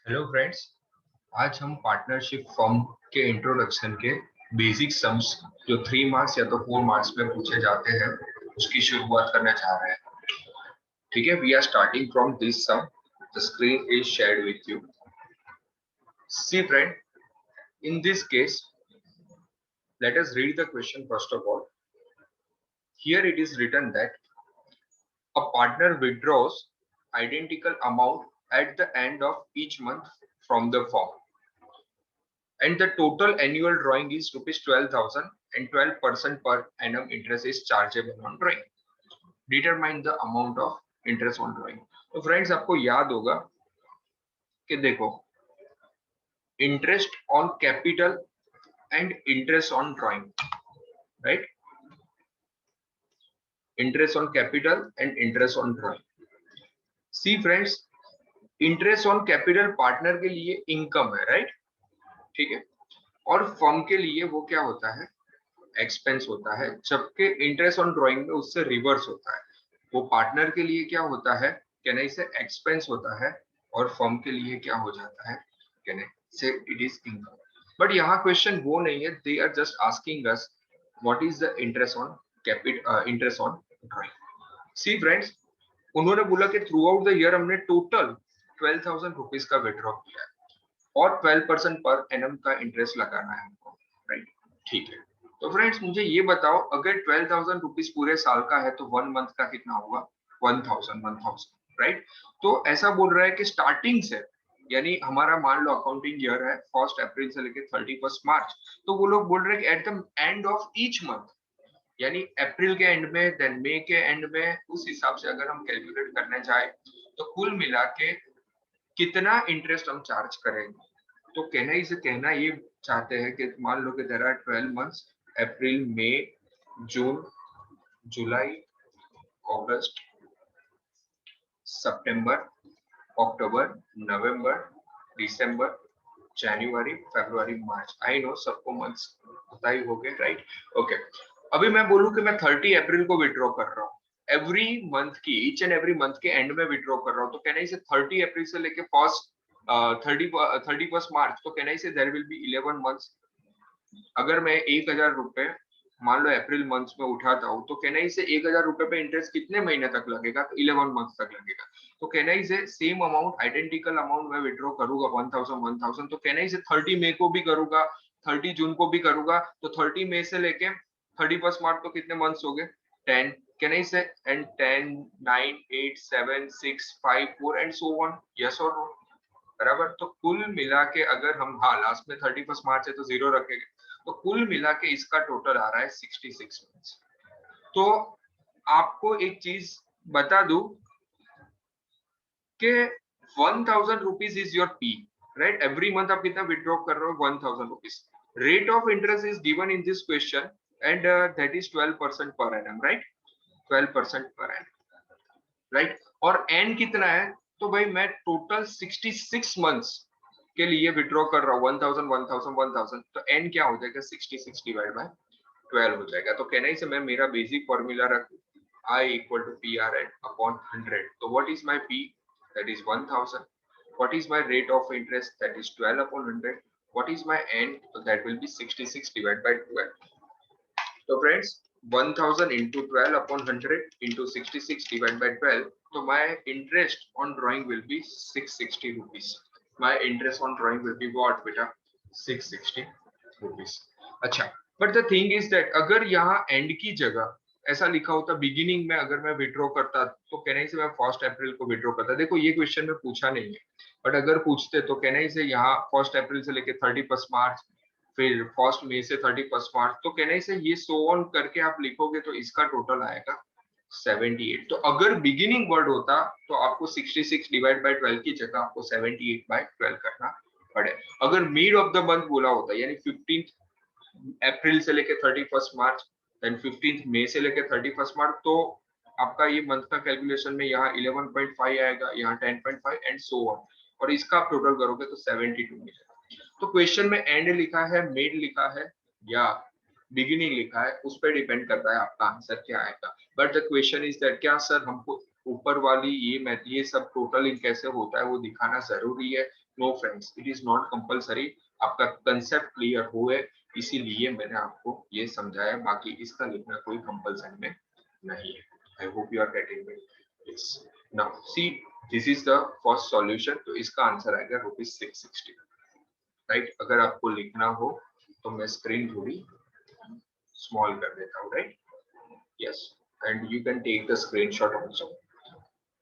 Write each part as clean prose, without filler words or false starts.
Hello friends. आज हम partnership form के इंट्रोडक्शन के बेसिक सम्स जो 3 मार्क्स या तो 4 मार्क्स में पूछे जाते हैं उसकी शुरुआत करना चाह रहे हैं। ठीक है, we are starting from this sum. The screen is shared with you. See friend, in this case let us read the question first of all. Here it is written that a partner withdraws identical amount at the end of each month from the firm, and the total annual drawing is rupees 12,000 and 12% per annum interest is chargeable on drawing. Determine the amount of interest on drawing. तो friends आपको याद होगा कि देखो, interest on capital and interest on drawing, right? Interest on capital and interest on drawing. See friends, interest on capital partner के लिए income है, right? ठीक है, और फर्म के लिए वो क्या होता है? एक्सपेंस होता है, जबकि इंटरेस्ट ऑन ड्राइंग में उससे रिवर्स होता है। वो पार्टनर के लिए क्या होता है? कहना इसे एक्सपेंस होता है, और फर्म के लिए क्या हो जाता है? कहना से इट इज इनकम। बट यहाँ क्वेश्चन वो नहीं है, they are just asking us what is the interest on capital, interest on drawing. See friends, उन्होंने बोला कि थ्रू आउट द ईयर हमने टोटल 12,000 रुपीज का विड्रॉ किया है और 12% पर एनम का इंटरेस्ट लगाना है हमको, राइट? ठीक है, तो फ्रेंड्स मुझे ये बताओ, अगर 12,000 रुपीज पूरे साल का है तो 1 मंथ का कितना होगा? 1,000, राइट? तो ऐसा बोल रहा है कि स्टार्टिंग से, यानी हमारा मान लो अकाउंटिंग ईयर है 1 अप्रैल से लेकर 31 मार्च, तो वो लोग बोल रहे हैं कि at the end of each month, यानी अप्रैल के एंड में, देन मई के एंड में, उस हिसाब से अगर हम कैलकुलेट करने जाए तो कुल मिला के कितना इंटरेस्ट हम चार्ज करेंगे। तो कहना ये चाहते हैं कि मान लो कि there are 12 months, April, May, June, July, August, September, October, November, December, January, February, March. I know सबको मंथ्स पता ही हो गए, राइट? ओके, अभी मैं बोलूं कि मैं 30 अप्रैल को विड्रॉ कर रहा हूँ, एवरी मंथ की, ईच एंड एवरी मंथ के एंड में विड्रॉ कर रहा हूँ, तो कहना इसे 30 अप्रैल से लेके फर्स्ट 31 मार्च, तो कहना इसे देयर विल बी 11 मंथ्स। अगर मैं 1,000 रुपए मान लो अप्रैल मंथ में उठाता हूँ, तो कहना इसे 1,000 रुपए पे इंटरेस्ट कितने महीने तक लगेगा? तो 11 मंथ तक लगेगा। तो कहना इसे सेम अमाउंट, आइडेंटिकल अमाउंट में विड्रॉ करूंगा 1,000, तो कहना इसे 30 मई को भी करूंगा, 30 जून को भी करूंगा, तो 30 मई से लेके 31 मार्च तो कितने मंथ्स हो गए? 10। कहना इसे and 10, 9, 8, 7, 6, 5, 4 and so on. Yes और नो? बराबर। तो कुल मिला के अगर हम, हाँ लास्ट में 31 मार्च है तो 0 रखेंगे, तो कुल मिला के इसका टोटल आ रहा है 66 मंथ्स। तो आपको एक चीज बता दूं कि 1,000 rupees is your P, right? Every month आप कितना विड्रॉ कर रहे हो? 1,000 rupees. Rate of interest is given in this question and that is 12% per annum, right? 12% per annum, right? और एन कितना है? तो भाई मैं टोटल 66 मंथ्स के लिए विड्रॉ कर रहा हूँ 1,000, 1,000, 1,000, तो एन क्या हो जाएगा? 66 डिवाइड बाय 12 हो जाएगा। तो कहना ही से मैं मेरा बेसिक फॉर्मूला रखूं, I equal to PRN upon 100. So what is my P? That is 1,000. What is my rate of interest? That is 12 upon 100. What is my N? So that will be 66 divided by 12. So friends, 1,000 into 12 upon 100 into 66 divided by 12. So my interest on drawing will be 660 rupees. My interest on drawing will be what, beta? 660 rupees. अच्छा, but the thing is that अगर यहाँ and की जगह ऐसा लिखा होता beginning में, अगर मैं विड्रॉ करता तो कहना से मैं 1 अप्रैल को विड्रॉ करता। देखो ये क्वेश्चन में पूछा नहीं है, बट अगर पूछते तो कहना से यहाँ 1 अप्रैल से लेके 31 मार्च, फिर 1 मई से 31 मार्च, तो कहना से ये सो ऑन करके आप लिखोगे तो इसका टोटल आएगा 78। तो अगर बिगिनिंग वर्ड होता तो आपको 66 डिवाइड बाय 12 की जगह आपको 78 बाय 12 करना पड़े। अगर मिड ऑफ द मंथ बोला होता, यानी 15 अप्रैल से लेके 31 मार्च, देन 15 मई से लेके 31 मार्च, तो आपका ये मंथ का कैलकुलेशन में यहाँ 11.5 आएगा, यहाँ 10.5 एंड सो ऑन, और इसका आप टोटल करोगे तो 72 मिलेगा। तो क्वेश्चन में एंड लिखा है, मिड लिखा है या बिगिनिंग लिखा है, उस पर डिपेंड करता है आपका आंसर क्या आएगा। But the question is that क्या सर हमको ऊपर वाली ये सब टोटलिंग कैसे होता है वो दिखाना जरूरी है? No friends, it is not compulsory. आपका कंसेप्ट क्लियर हुए इसीलिए मैंने आपको ये समझाया, बाकी इसका लिखना कोई कंपलसरी में नहीं है। I hope you are getting me. Yes, now see, this is the first solution. तो इसका आंसर आएगा ₹660, राइट। अगर आपको लिखना हो तो मैं स्क्रीन थोड़ी स्मॉल कर देता हूँ, right. Yes, and you can take the screenshot also,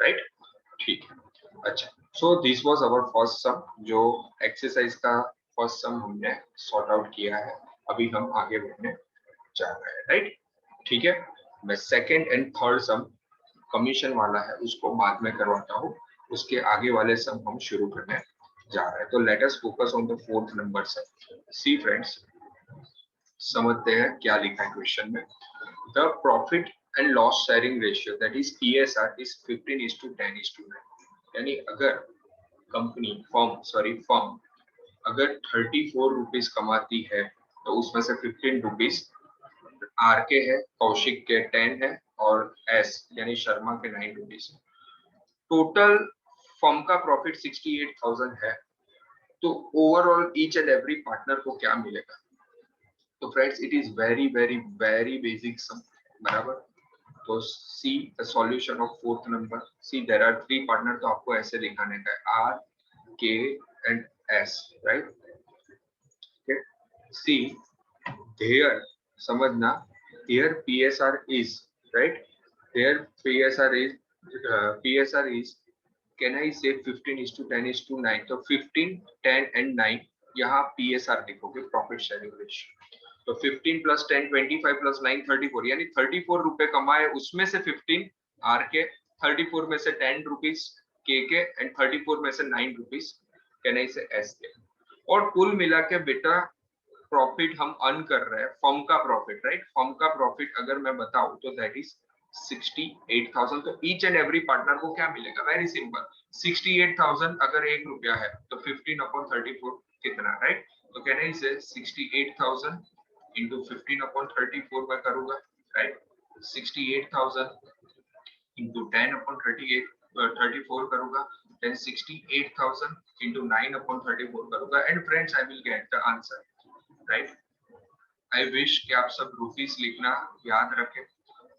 right. ठीक है, अच्छा। So this was our first sum, जो एक्सरसाइज का फर्स्ट सम हमने सॉर्ट आउट किया है। अभी हम आगे बढ़ने जा रहे हैं, राइट। ठीक है, मैं second and third sum commission वाला है उसको बाद में करवाता हूँ, उसके आगे वाले सम हम शुरू करने जा रहे हैं। तो let us focus on the fourth number sum. See friends, समझते हैं क्या लिखा है क्वेश्चन में। The profit and loss sharing ratio that is PSR is 15:10:9। यानी अगर कंपनी फर्म अगर 34 रुपीज कमाती है तो उसमें से 15 रुपीज आर के है, कौशिक के 10 है, और एस यानी शर्मा के 9 रुपीज। टोटल फर्म का प्रॉफिट 68,000 है। तो overall each and every partner को क्या मिलेगा? तो friends, it is very very very basic sum, बराबर। तो see the solution of fourth number. See there are three partner, तो आपको ऐसे दिखाने का है, R K and S, right. See there, समझना, there PSR is, right, there PSR is, can I say 15:10:9। तो 15, 10 एंड 9, यहाँ पीएसआर लिखोगे, प्रॉफिट शेयरिंग रेशियो। तो 15 प्लस 10 25 प्लस 9 34, यानी 34 रुपए कमाए, उसमें से 15 आर के, 34 में से 10 रुपीज के एंड 34 में से 9 रुपीज कैन आई से एस के। और कुल मिला के बेटा प्रॉफिट हम अर्न कर रहे हैं, फर्म का प्रॉफिट, राइट। फर्म का प्रॉफिट अगर मैं बताऊं तो दैट इज 68,000। तो ईच एंड एवरी पार्टनर को क्या मिलेगा? वेरी सिंपल, 68,000 अगर 1 रुपया है तो 15/34 कितना, राइट। तो कहने इसे 68,000 इंटू 15/34 में करूंगा, राइट। 68,000 इंटू 10/34 करूंगा, then 68,000 इंटू 9/34 करूंगा, and friends I will get the answer, right. I wish कि आप सब रुपीस लिखना याद रखें।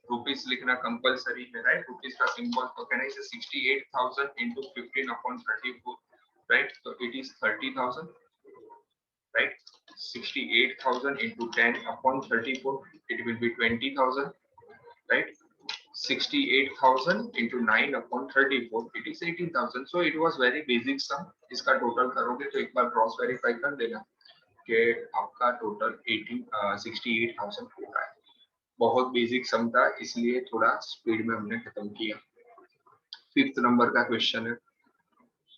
रुपीस लिखना कंपलसरी है, राइट। रुपीस का सिंबल तो कहना है 68,000 इंटू 15/34, राइट। तो it is 30,000, right. 68,000 into 10/34, it will be 20,000, right. 68,000 into 9/34, it is 18,000. So it was very basic sum. इसका टोटल करोगे तो एक बार क्रॉस वेरीफाई कर देना कि आपका टोटल 68,000 हो रहा है। बहुत बेसिक सम था, इसलिए थोड़ा स्पीड में हमने खत्म किया। फिफ्थ नंबर का क्वेश्चन है,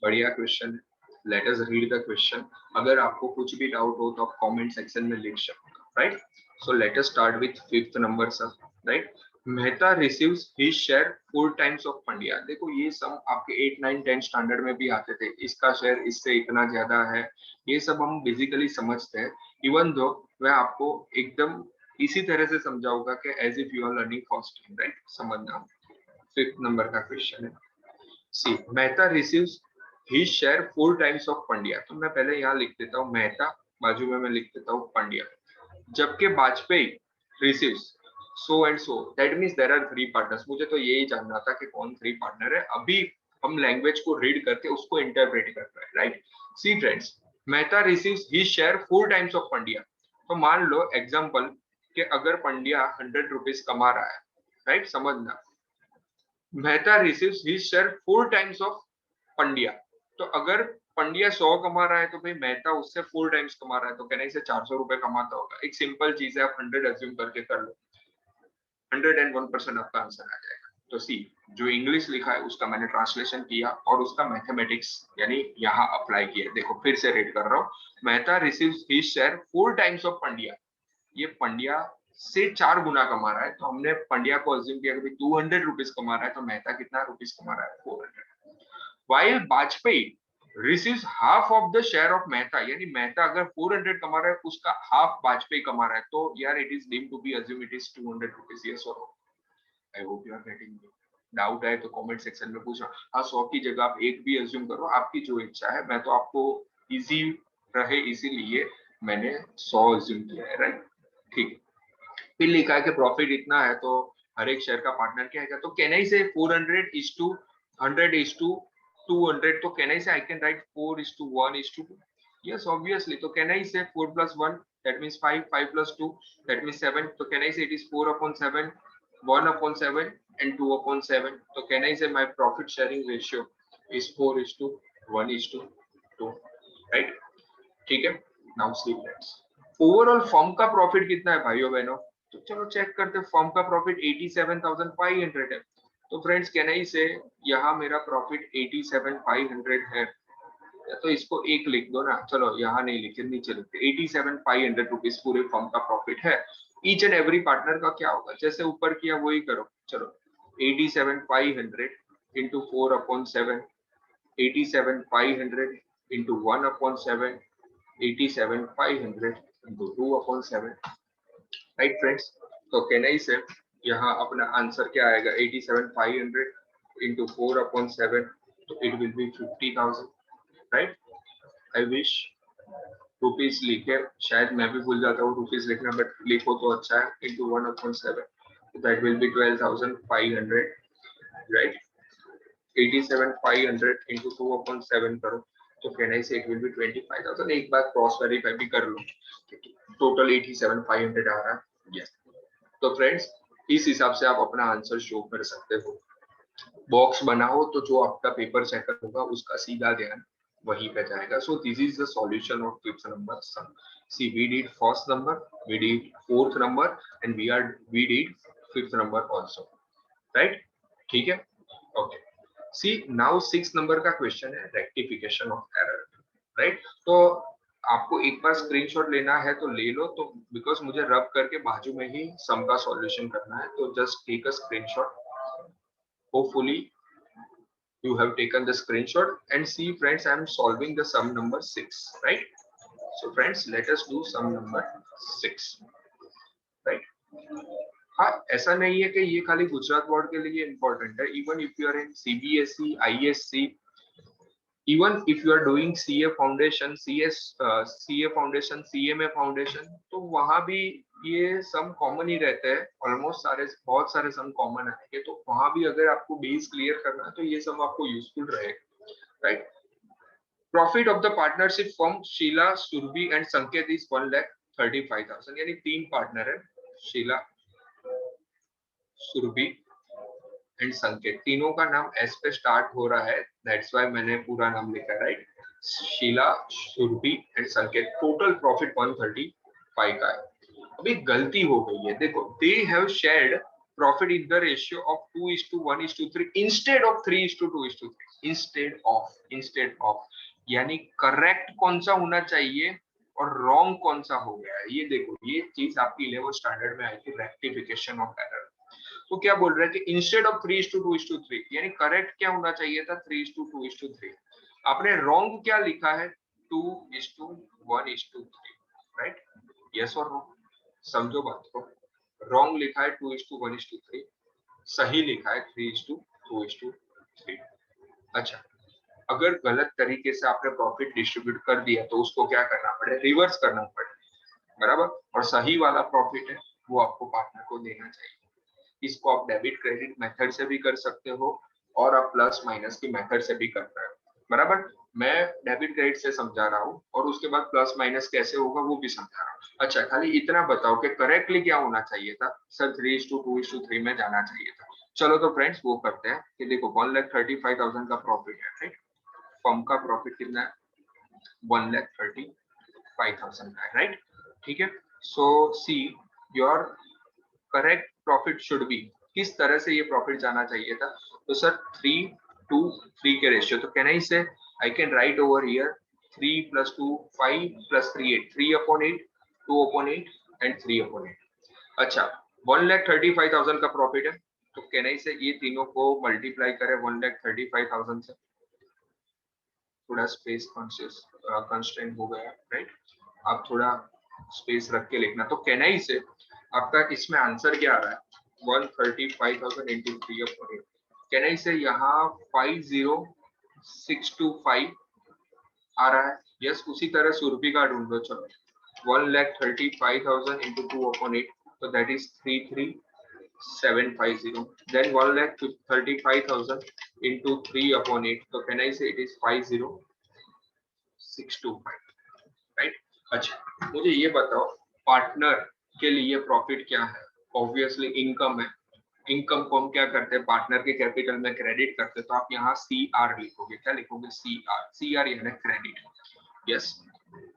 बढ़िया क्वेश्चन है। Let us read the question. अगर आपको कुछ भी डाउट हो तो आप कमेंट सेक्शन में लिख सकते हो, right. So let us start with fifth number sir, right. Mehta receives his share 4 times of Pandya. देखो ये सम आपके 8, 9, 10 स्टैंडर्ड में भी आते थे। इसका शेयर इससे इतना ज्यादा है, ये सब हम बेसिकली समझते हैं। इवन दो मैं आपको एकदम इसी तरह से समझाऊंगा कि as if you are learning first time, right. समझना, फिफ्थ नंबर का क्वेश्चन है। See Mehta receives his share 4 times of Pandya. तो मैं पहले यहाँ लिख देता हूँ मेहता, बाजू में मैं लिख देता हूँ पंड्या। जबकि Vajpayee receives so and so, that means there are 3 partners. मुझे तो यही जानना था कि कौन 3 पार्टनर है। अभी हम लैंग्वेज को रीड करके उसको इंटरप्रेट कर रहे हैं, right. See friends, Mehta receives his share 4 times of Pandya. तो मान लो एग्जांपल कि अगर पंड्या 100 रुपीज कमा रहा है, राइट। समझना, Mehta receives his share 4 times of Pandya. तो अगर पंड्या 100 कमा रहा है तो भाई मेहता उससे 4 टाइम्स कमा रहा है, तो कहने से 400 रुपए कमाता होगा। एक सिंपल चीज है, आप 100 अज्यूम करके कर लो, 101% आपका आंसर आ जाएगा। तो सी, जो इंग्लिश लिखा है उसका मैंने ट्रांसलेशन किया और उसका मैथमेटिक्स यानी यहाँ अप्लाई किया। देखो फिर से रीड कर रहा हूँ, Mehta receives his share 4 times of Pandya. ये पंड्या से 4 गुना कमा रहा है, तो हमने पंड्या को अज्यूम किया कि 200 रुपीज कमा रहा है, तो मेहता कितना रुपीज कमा रहा है? 400। while Vajpayee receives half of the share of Mehta, यानी मेहता अगर 400 कमा रहा है उसका हाफ वाजपेयी कमा रहा है, तो यार it is deemed to be assume it is 200 rupees, yes or no? I hope you are getting me. Doubt है तो कमेंट सेक्शन में पूछना। हाँ 100 की जगह आप 1 भी अज्यूम करो, आपकी जो इच्छा है। मैं तो आपको इजी रहे इसीलिए मैंने 100 अज्यूम किया है, राइट। ठीक, फिर लिखा है कि प्रॉफिट इतना है तो हर एक शेयर का पार्टनर क्या है, तो कैन आई से 400 is to 100 is to 200, तो कैन आई से I can write 4 is to 1 is to 2, yes obviously। तो कैन आई से 4 plus 1 that means 5, 5 plus 2 that means 7, तो कैन आई से it is 4 upon 7, 1 upon 7 and 2 upon 7, तो can I से my profit sharing ratio is 4 is to 1 is to 2, right। ठीक है, now see let's overall firm का profit कितना है भाइयों बहनों, तो चलो चेक करते हैं। फर्म का प्रॉफिट 87,500 है, तो फ्रेंड्स कैन आई से यहाँ मेरा प्रॉफिट 87,500 है, तो इसको एक लिख दो ना, चलो यहाँ नहीं लिखे, नीचे लिखते 87,500 रुपीज पूरे फर्म का प्रॉफिट है। ईच एंड एवरी पार्टनर का क्या होगा, जैसे ऊपर किया वही करो, चलो 87,500 into 4 upon 7, 87,500 into 1 upon 7, 87,500 into 2 upon 7, right friends. तो कैन आई से यहाँ अपना आंसर क्या आएगा, 87,500 into 4 upon 7, तो it will be 50,000, right. I wish rupees लिखे, शायद मैं भी भूल जाता हूँ रुपीज लिखना, बट लिखो तो अच्छा है, into 1 upon 7, so that will be 12,500, right। 87,500 into 2 upon 7 करो, तो कैन आई से इट विल बी 25,000। एक बार क्रॉस वेरीफाई भी कर लो, टोटल 87,500 आ रहा है, यस। तो फ्रेंड्स इस हिसाब से आप अपना आंसर शो कर सकते हो। बॉक्स बनाओ तो जो आपका पेपर चेकर होगा उसका सीधा ध्यान वहीं पे जाएगा। So this is the solution of fifth number sum. See we did first number, we did fourth number and we did fifth number also, right. ठीक है, ओके। सी नाउ 6 नंबर का क्वेश्चन है रेक्टिफिकेशन ऑफ एरर, राइट। तो आपको एक बार screenshot लेना है तो ले लो, तो बिकॉज मुझे रब करके बाजू में ही सम का सॉल्यूशन करना है, तो just take a screenshot. Hopefully you have taken the screenshot and see friends, I am solving the sum number 6, right। So friends let us do sum number 6, right। हाँ ऐसा नहीं है कि ये खाली गुजरात बोर्ड के लिए इंपॉर्टेंट है, even if you are in CBSE, ISC, even if you are doing CA foundation, CA foundation, CMA foundation, तो वहां भी ये सम कॉमन ही रहते हैं, ऑलमोस्ट सारे बहुत सारे सम कॉमन आएंगे, तो वहां भी अगर आपको बेस क्लियर करना है तो ये सब आपको यूजफुल रहेगा, right. Profit of the partnership firm Sheela, Surbhi and Sanket is 1,35,000, यानी 3 पार्टनर है, शीला, सुरभि एंड संकेत, तीनों का नाम एस पे स्टार्ट हो रहा है, दैट्स व्हाई मैंने पूरा नाम लिखा है, राइट। शीला, सुरभि एंड संकेत, टोटल प्रॉफिट 135 का है। अभी गलती हो गई है, देखो they have shared profit in the ratio of 2:1:3 instead of 3:2:3, instead of, यानी करेक्ट कौन सा होना चाहिए और रॉन्ग कौन सा हो गया है, ये देखो, ये चीज आपकी 11th स्टैंडर्ड में आई थी, रेक्टिफिकेशन ऑफ एरर। तो क्या बोल रहा है कि इंस्टेड ऑफ 3:2:3, यानी करेक्ट क्या होना चाहिए था 3:2:3, आपने रॉन्ग क्या लिखा है 2:1:3, राइट। यस और नो, समझो बात को, रॉन्ग लिखा है 2:1:3, सही लिखा है 3:2:3। अच्छा, अगर गलत तरीके से आपने प्रॉफिट डिस्ट्रीब्यूट कर दिया तो उसको क्या करना पड़े, रिवर्स करना पड़े, बराबर। और सही वाला प्रॉफिट है वो आपको पार्टनर को देना चाहिए। इसको आप डेबिट क्रेडिट मेथड से भी कर सकते हो और आप प्लस माइनस की मेथड से भी कर रहे हो, बराबर। मैं डेबिट क्रेडिट से समझा रहा हूँ और उसके बाद प्लस माइनस कैसे होगा वो भी समझा रहा हूँ। अच्छा, खाली इतना बताओ कि करेक्टली क्या होना चाहिए था सर, 3:2:3 में जाना चाहिए था। चलो तो फ्रेंड्स वो करते हैं कि देखो 1,35,000 का प्रॉफिट है, राइट। फर्म का प्रॉफिट कितना है 1,35,000 का है, राइट। ठीक है, so see your correct profit should be, किस तरह से ये प्रॉफिट जाना चाहिए था, तो सर 3:3 के रेशियो, तो कैन आई से I can write over here 3 + 2 5 + 3 8, 3/8, 2/8 and 3/8। अच्छा, 1,35,000 का प्रॉफिट है, तो कैन आई से ये तीनों को मल्टीप्लाई करें 1,35,000 से, थोड़ा स्पेस कॉन्शियस कंस्ट्रेंट हो गया, राइट। आप थोड़ा स्पेस रख के लिखना, तो कैन आई से आपका इसमें आंसर क्या आ रहा है 135,000 into 3/8, कैन आई से यहाँ 50625 आ रहा है। यस, उसी तरह सुरभि का ढूंढो। चलो 1,35,000 into 2/8, so that is 33,750. Then 1,35,000 into 3/8, so can I say it is 50,625, right? अच्छा, मुझे ये बताओ पार्टनर के लिए प्रॉफिट क्या है? ऑब्वियसली इनकम है। इनकम को हम क्या करते हैं, पार्टनर के कैपिटल में क्रेडिट करते हैं, तो आप यहाँ CR लिखोगे। क्या लिखोगे? CR यानी क्रेडिट। यस,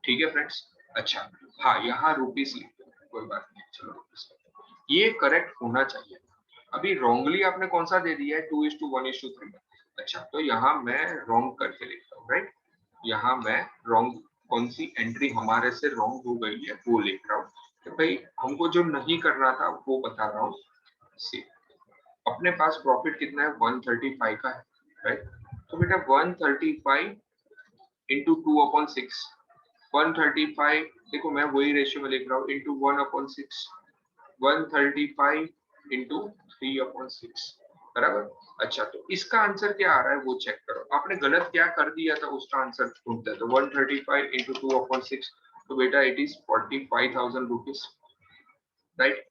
ठीक है फ्रेंड्स। अच्छा, हाँ यहाँ रुपीस लिखते हैं, कोई बात नहीं, चलो रुपीस। ये करेक्ट होना चाहिए। अभी रॉन्गली आपने कौन सा दे दिया है? 2:1:3। अच्छा, तो यहाँ मैं रॉन्ग करके लिखता हूँ, राइट? यहाँ मैं रॉन्ग, कौन सी एंट्री हमारे से रॉन्ग हो गई है वो लिख रहा हूँ। तो भाई हमको जो नहीं करना था वो बता रहा हूँ। सी, अपने पास प्रॉफिट कितना है? 135 का है, राइट? तो बेटा 135 इंटू 2/6, 135, देखो मैं वही रेशियो में लिख रहा हूँ, इंटू 1/6, 135 इंटू 3/6, बराबर। अच्छा, तो इसका आंसर क्या आ रहा है वो चेक करो। आपने गलत क्या कर दिया था उसका आंसर ढूंढते हैं। तो 135 इंटू 2/6, तो बेटा it is 45,000 rupees, right?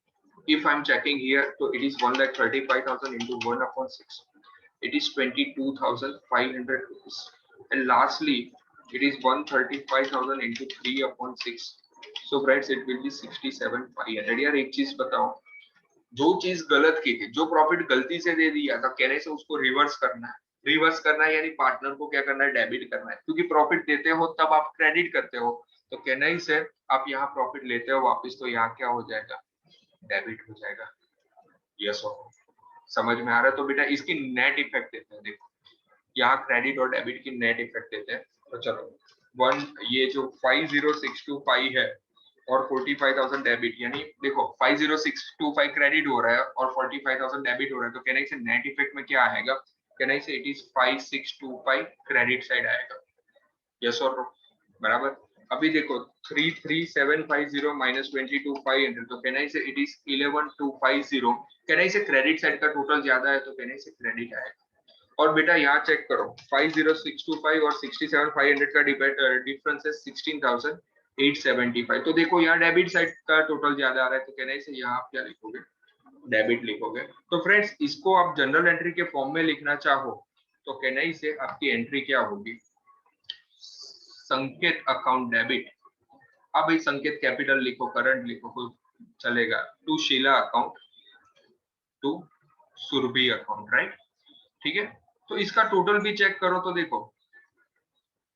If I'm checking here, so it is 1,35,000 into 1/6. It is 22,500 rupees. And lastly, it is 135,000 into 3/6. So friends, it will be 67,500. यार एक चीज बताओ, जो चीज गलत की थी, जो प्रॉफिट गलती से दे दिया था, कहने से उसको रिवर्स करना है। रिवर्स करना है यानी पार्टनर को क्या करना है? डेबिट करना है, क्योंकि प्रॉफिट देते हो तब आप क्रेडिट करते हो। तो कहना ही से आप यहाँ प्रॉफिट लेते हो वापस, तो यहाँ क्या हो जाएगा? डेबिट हो जाएगा। यस और नो? समझ में आ रहा है? तो बेटा इसकी नेट इफेक्ट देते हैं। देखो यहाँ क्रेडिट और डेबिट की नेट इफेक्ट देते हैं। तो चलो वन, ये जो 50,625 है और 45,000 डेबिट, यानी देखो 50,625 क्रेडिट हो रहा है और 45,000 डेबिट हो रहा है, तो कहना से नेट इफेक्ट में क्या आएगा? कहना से इट इज 5,625 क्रेडिट साइड आएगा। यस और नो? बराबर। अभी देखो 33,750 माइनस 22,500, तो कहना से इट इज 11,250। कहना से क्रेडिट साइड का टोटल ज्यादा है, तो कहना से क्रेडिट आएगा। और बेटा यहाँ चेक करो, 50,625 और 67,500 का डिफरेंस है 16,875। तो देखो यहाँ डेबिट साइड का टोटल ज्यादा आ रहा है, तो कहने से यहाँ आप क्या लिखोगे? डेबिट लिखोगे। तो फ्रेंड्स इसको आप जनरल एंट्री के फॉर्म में लिखना चाहो तो कहने से आपकी एंट्री क्या होगी? संकेत अकाउंट डेबिट। अब भाई संकेत कैपिटल लिखो, करंट लिखो, कोई चलेगा। To Sheela account, to Surbhi account, right? ठीक है। तो इसका टोटल भी चेक करो तो देखो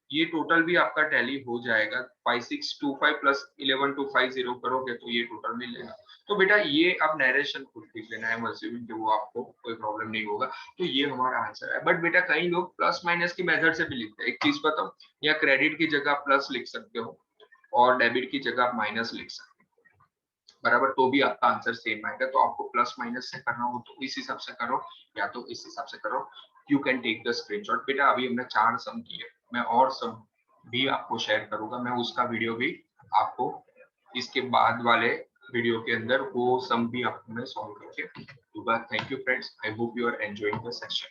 ये टोटल भी आपका टैली हो जाएगा। 5,625 प्लस 11,250 करोगे तो ये टोटल मिलेगा। तो बेटा ये आप नरेशन खुद लिख लेना है, अज्यूमिंग कि वो आपको कोई प्रॉब्लम नहीं होगा। तो ये हमारा आंसर है। बट बेटा कई लोग प्लस माइनस की मेथड से भी लिखते हैं। एक चीज बताओ, या क्रेडिट की जगह प्लस लिख सकते हो और डेबिट की जगह आप माइनस लिख सकते हो, बराबर, तो भी आपका आंसर सेम आएगा। तो आपको प्लस माइनस से करना हो तो इस हिसाब से करो या तो इस हिसाब से करो। You can take the screenshot. बेटा अभी हमने 4 सम किए, मैं और सम भी आपको शेयर करूंगा। मैं उसका वीडियो भी आपको इसके बाद वाले वीडियो के अंदर वो सम भी आपको मैं सॉल्व करके दूंगा। Thank you friends, I hope you are enjoying the session.